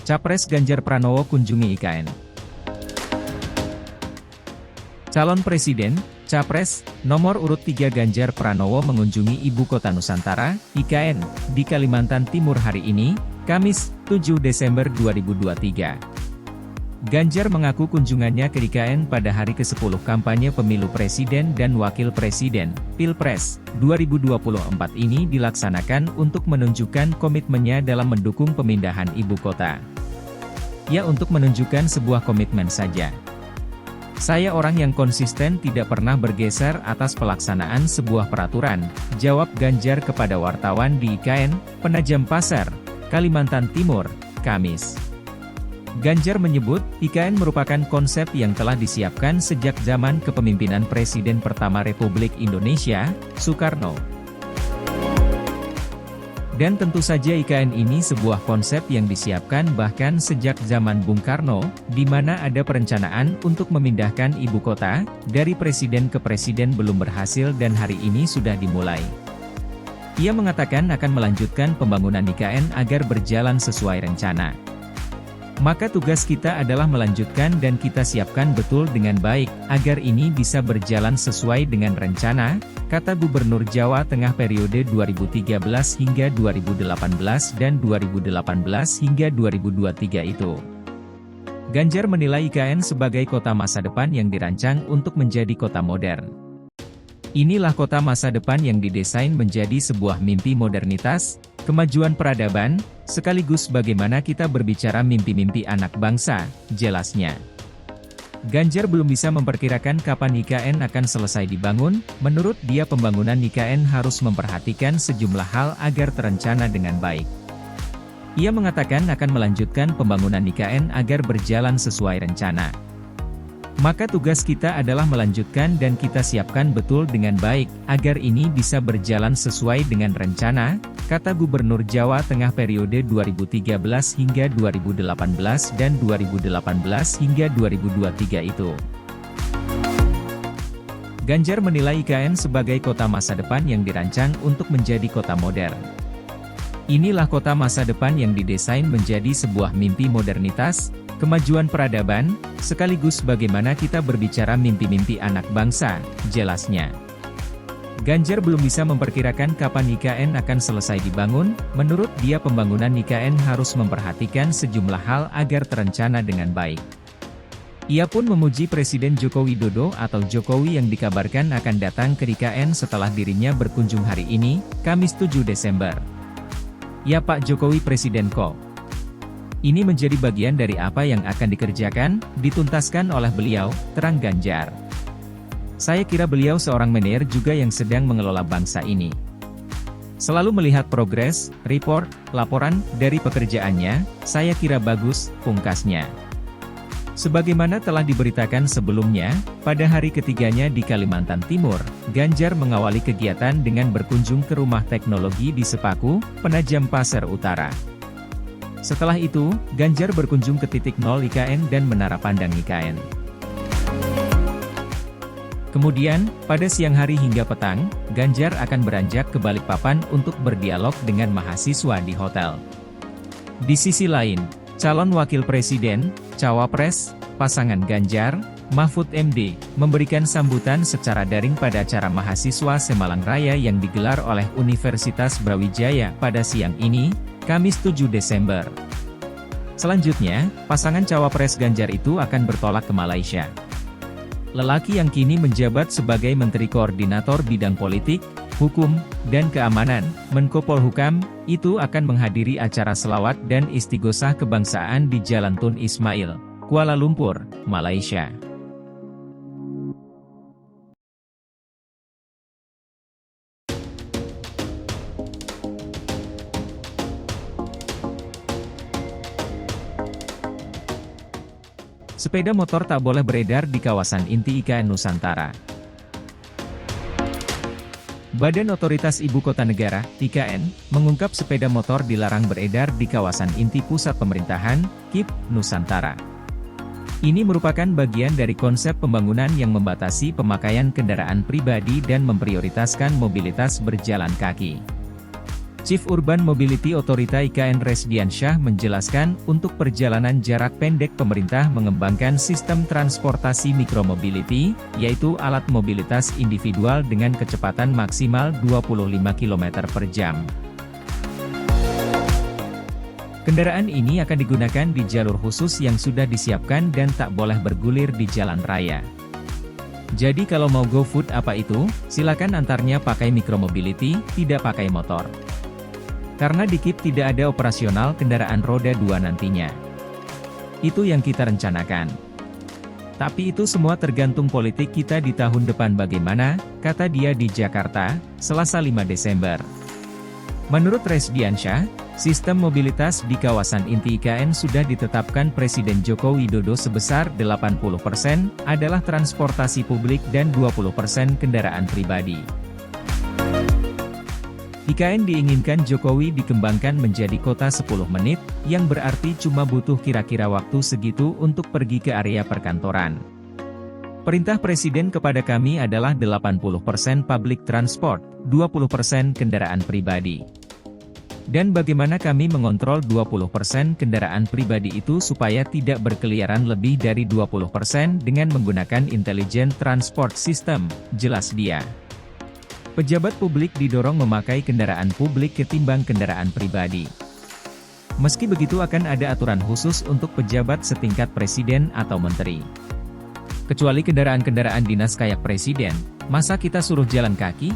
Capres Ganjar Pranowo kunjungi IKN. Calon Presiden, Capres, nomor urut 3 Ganjar Pranowo mengunjungi Ibu Kota Nusantara, IKN, di Kalimantan Timur hari ini, Kamis, 7 Desember 2023. Ganjar mengaku kunjungannya ke IKN pada hari ke-10 kampanye pemilu Presiden dan Wakil Presiden, Pilpres, 2024 ini dilaksanakan untuk menunjukkan komitmennya dalam mendukung pemindahan ibu kota. Ya, untuk menunjukkan sebuah komitmen saja. Saya orang yang konsisten tidak pernah bergeser atas pelaksanaan sebuah peraturan, jawab Ganjar kepada wartawan di IKN, Penajam Pasar, Kalimantan Timur, Kamis. Ganjar menyebut, IKN merupakan konsep yang telah disiapkan sejak zaman kepemimpinan Presiden pertama Republik Indonesia, Soekarno. Dan tentu saja IKN ini sebuah konsep yang disiapkan bahkan sejak zaman Bung Karno, di mana ada perencanaan untuk memindahkan ibu kota, dari presiden ke presiden belum berhasil dan hari ini sudah dimulai. Ia mengatakan akan melanjutkan pembangunan IKN agar berjalan sesuai rencana. Maka tugas kita adalah melanjutkan dan kita siapkan betul dengan baik, agar ini bisa berjalan sesuai dengan rencana, kata Gubernur Jawa Tengah periode 2013 hingga 2018 dan 2018 hingga 2023 itu. Ganjar menilai IKN sebagai kota masa depan yang dirancang untuk menjadi kota modern. Inilah kota masa depan yang didesain menjadi sebuah mimpi modernitas, kemajuan peradaban, sekaligus bagaimana kita berbicara mimpi-mimpi anak bangsa, jelasnya. Ganjar belum bisa memperkirakan kapan IKN akan selesai dibangun, menurut dia pembangunan IKN harus memperhatikan sejumlah hal agar terencana dengan baik. Ia mengatakan akan melanjutkan pembangunan IKN agar berjalan sesuai rencana. Maka tugas kita adalah melanjutkan dan kita siapkan betul dengan baik, agar ini bisa berjalan sesuai dengan rencana, kata Gubernur Jawa Tengah periode 2013 hingga 2018 dan 2018 hingga 2023 itu. Ganjar menilai IKN sebagai kota masa depan yang dirancang untuk menjadi kota modern. Inilah kota masa depan yang didesain menjadi sebuah mimpi modernitas, kemajuan peradaban, sekaligus bagaimana kita berbicara mimpi-mimpi anak bangsa, jelasnya. Ganjar belum bisa memperkirakan kapan IKN akan selesai dibangun, menurut dia pembangunan IKN harus memperhatikan sejumlah hal agar terencana dengan baik. Ia pun memuji Presiden Joko Widodo atau Jokowi yang dikabarkan akan datang ke IKN setelah dirinya berkunjung hari ini, Kamis 7 Desember. Ya Pak Jokowi Presiden kok. Ini menjadi bagian dari apa yang akan dikerjakan, dituntaskan oleh beliau, terang Ganjar. Saya kira beliau seorang manajer juga yang sedang mengelola bangsa ini. Selalu melihat progres, report, laporan, dari pekerjaannya, saya kira bagus, pungkasnya. Sebagaimana telah diberitakan sebelumnya, pada hari ketiganya di Kalimantan Timur, Ganjar mengawali kegiatan dengan berkunjung ke Rumah Teknologi di Sepaku, Penajam Pasar Utara. Setelah itu, Ganjar berkunjung ke titik 0 IKN dan Menara Pandang IKN. Kemudian, pada siang hari hingga petang, Ganjar akan beranjak ke Balikpapan untuk berdialog dengan mahasiswa di hotel. Di sisi lain, calon wakil presiden, cawapres, pasangan Ganjar, Mahfud MD, memberikan sambutan secara daring pada acara mahasiswa Semalang Raya yang digelar oleh Universitas Brawijaya pada siang ini, Kamis 7 Desember. Selanjutnya, pasangan cawapres Ganjar itu akan bertolak ke Malaysia. Lelaki yang kini menjabat sebagai Menteri Koordinator Bidang Politik, Hukum, dan Keamanan, Menko Polhukam, itu akan menghadiri acara selawat dan istighosah kebangsaan di Jalan Tun Ismail, Kuala Lumpur, Malaysia. Sepeda motor tak boleh beredar di kawasan inti IKN Nusantara. Badan Otoritas Ibu Kota Negara, IKN, mengungkap sepeda motor dilarang beredar di kawasan inti pusat pemerintahan, KIP, Nusantara. Ini merupakan bagian dari konsep pembangunan yang membatasi pemakaian kendaraan pribadi dan memprioritaskan mobilitas berjalan kaki. Chief Urban Mobility Authority IKN Resdiansyah menjelaskan, untuk perjalanan jarak pendek pemerintah mengembangkan sistem transportasi mikromobility, yaitu alat mobilitas individual dengan kecepatan maksimal 25 km per jam. Kendaraan ini akan digunakan di jalur khusus yang sudah disiapkan dan tak boleh bergulir di jalan raya. Jadi kalau mau go food apa itu, silakan antarnya pakai mikromobility, tidak pakai motor. Karena di KIP tidak ada operasional kendaraan roda 2 nantinya. Itu yang kita rencanakan. Tapi itu semua tergantung politik kita di tahun depan bagaimana, kata dia di Jakarta, Selasa 5 Desember. Menurut Resdiansyah, sistem mobilitas di kawasan inti IKN sudah ditetapkan Presiden Joko Widodo sebesar 80% adalah transportasi publik dan 20% kendaraan pribadi. IKN diinginkan Jokowi dikembangkan menjadi kota 10 menit, yang berarti cuma butuh kira-kira waktu segitu untuk pergi ke area perkantoran. Perintah Presiden kepada kami adalah 80% public transport, 20% kendaraan pribadi. Dan bagaimana kami mengontrol 20% kendaraan pribadi itu supaya tidak berkeliaran lebih dari 20% dengan menggunakan Intelligent Transport System, jelas dia. Pejabat publik didorong memakai kendaraan publik ketimbang kendaraan pribadi. Meski begitu akan ada aturan khusus untuk pejabat setingkat presiden atau menteri. Kecuali kendaraan-kendaraan dinas kayak presiden, masa kita suruh jalan kaki?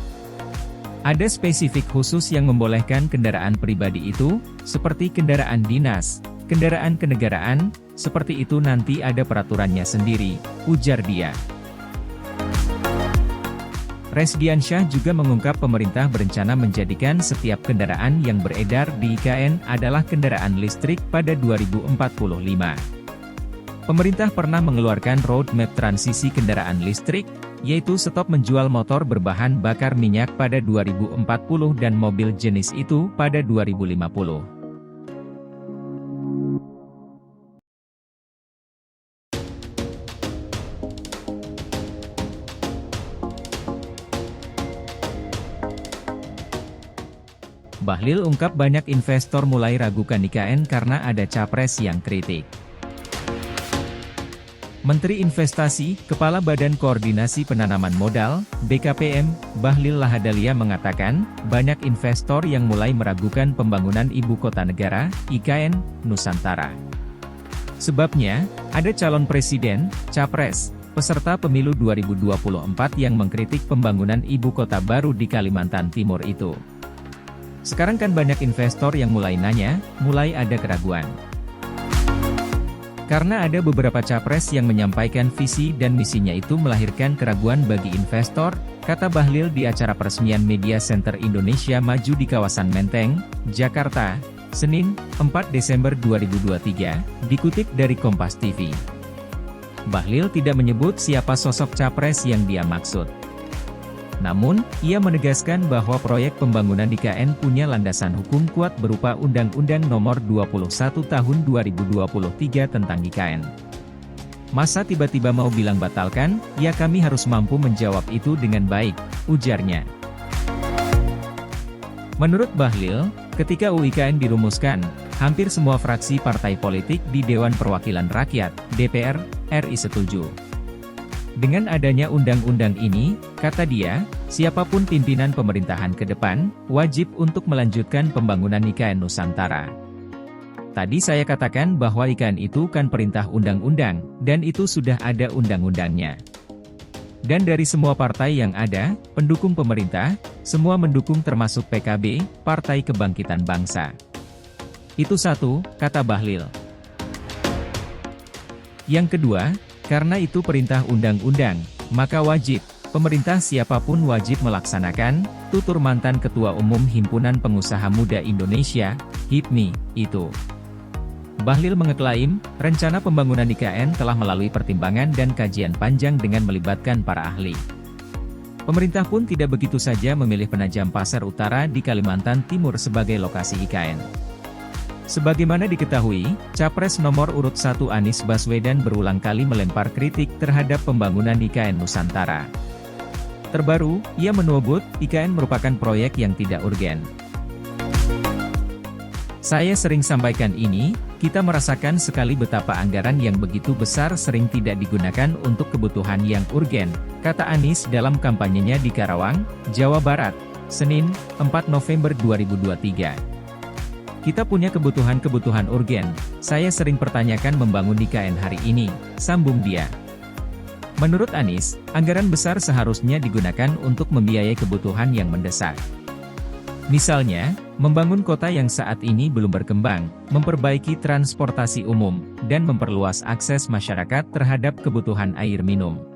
Ada spesifik khusus yang membolehkan kendaraan pribadi itu, seperti kendaraan dinas, kendaraan kenegaraan, seperti itu nanti ada peraturannya sendiri, ujar dia. Resdiansyah juga mengungkap pemerintah berencana menjadikan setiap kendaraan yang beredar di IKN adalah kendaraan listrik pada 2045. Pemerintah pernah mengeluarkan roadmap transisi kendaraan listrik, yaitu stop menjual motor berbahan bakar minyak pada 2040 dan mobil jenis itu pada 2050. Bahlil ungkap banyak investor mulai ragukan IKN karena ada capres yang kritik. Menteri Investasi, Kepala Badan Koordinasi Penanaman Modal, BKPM, Bahlil Lahadalia mengatakan, banyak investor yang mulai meragukan pembangunan Ibu Kota Negara, IKN, Nusantara. Sebabnya, ada calon presiden, capres, peserta pemilu 2024 yang mengkritik pembangunan Ibu Kota baru di Kalimantan Timur itu. Sekarang kan banyak investor yang mulai nanya, mulai ada keraguan. Karena ada beberapa capres yang menyampaikan visi dan misinya itu melahirkan keraguan bagi investor, kata Bahlil di acara peresmian Media Center Indonesia Maju di kawasan Menteng, Jakarta, Senin, 4 Desember 2023, dikutip dari Kompas TV. Bahlil tidak menyebut siapa sosok capres yang dia maksud. Namun, ia menegaskan bahwa proyek pembangunan IKN punya landasan hukum kuat berupa Undang-Undang Nomor 21 Tahun 2023 tentang IKN. Masa tiba-tiba mau bilang batalkan, ya kami harus mampu menjawab itu dengan baik, ujarnya. Menurut Bahlil, ketika UIKN dirumuskan, hampir semua fraksi partai politik di Dewan Perwakilan Rakyat, DPR, RI setuju. Dengan adanya undang-undang ini, kata dia, siapapun pimpinan pemerintahan ke depan, wajib untuk melanjutkan pembangunan IKN Nusantara. Tadi saya katakan bahwa IKN itu kan perintah undang-undang, dan itu sudah ada undang-undangnya. Dan dari semua partai yang ada, pendukung pemerintah, semua mendukung termasuk PKB, Partai Kebangkitan Bangsa. Itu satu, kata Bahlil. Yang kedua, karena itu perintah undang-undang, maka wajib, pemerintah siapapun wajib melaksanakan, tutur mantan Ketua Umum Himpunan Pengusaha Muda Indonesia, HIPMI, itu. Bahlil mengeklaim, rencana pembangunan IKN telah melalui pertimbangan dan kajian panjang dengan melibatkan para ahli. Pemerintah pun tidak begitu saja memilih Penajam Pasar Utara di Kalimantan Timur sebagai lokasi IKN. Sebagaimana diketahui, Capres nomor urut 1 Anies Baswedan berulang kali melempar kritik terhadap pembangunan IKN Nusantara. Terbaru, ia menyebut, IKN merupakan proyek yang tidak urgen. Saya sering sampaikan ini, kita merasakan sekali betapa anggaran yang begitu besar sering tidak digunakan untuk kebutuhan yang urgen, kata Anies dalam kampanyenya di Karawang, Jawa Barat, Senin, 4 November 2023. Kita punya kebutuhan-kebutuhan urgen, saya sering pertanyakan membangun IKN hari ini, sambung dia. Menurut Anies, anggaran besar seharusnya digunakan untuk membiayai kebutuhan yang mendesak. Misalnya, membangun kota yang saat ini belum berkembang, memperbaiki transportasi umum, dan memperluas akses masyarakat terhadap kebutuhan air minum.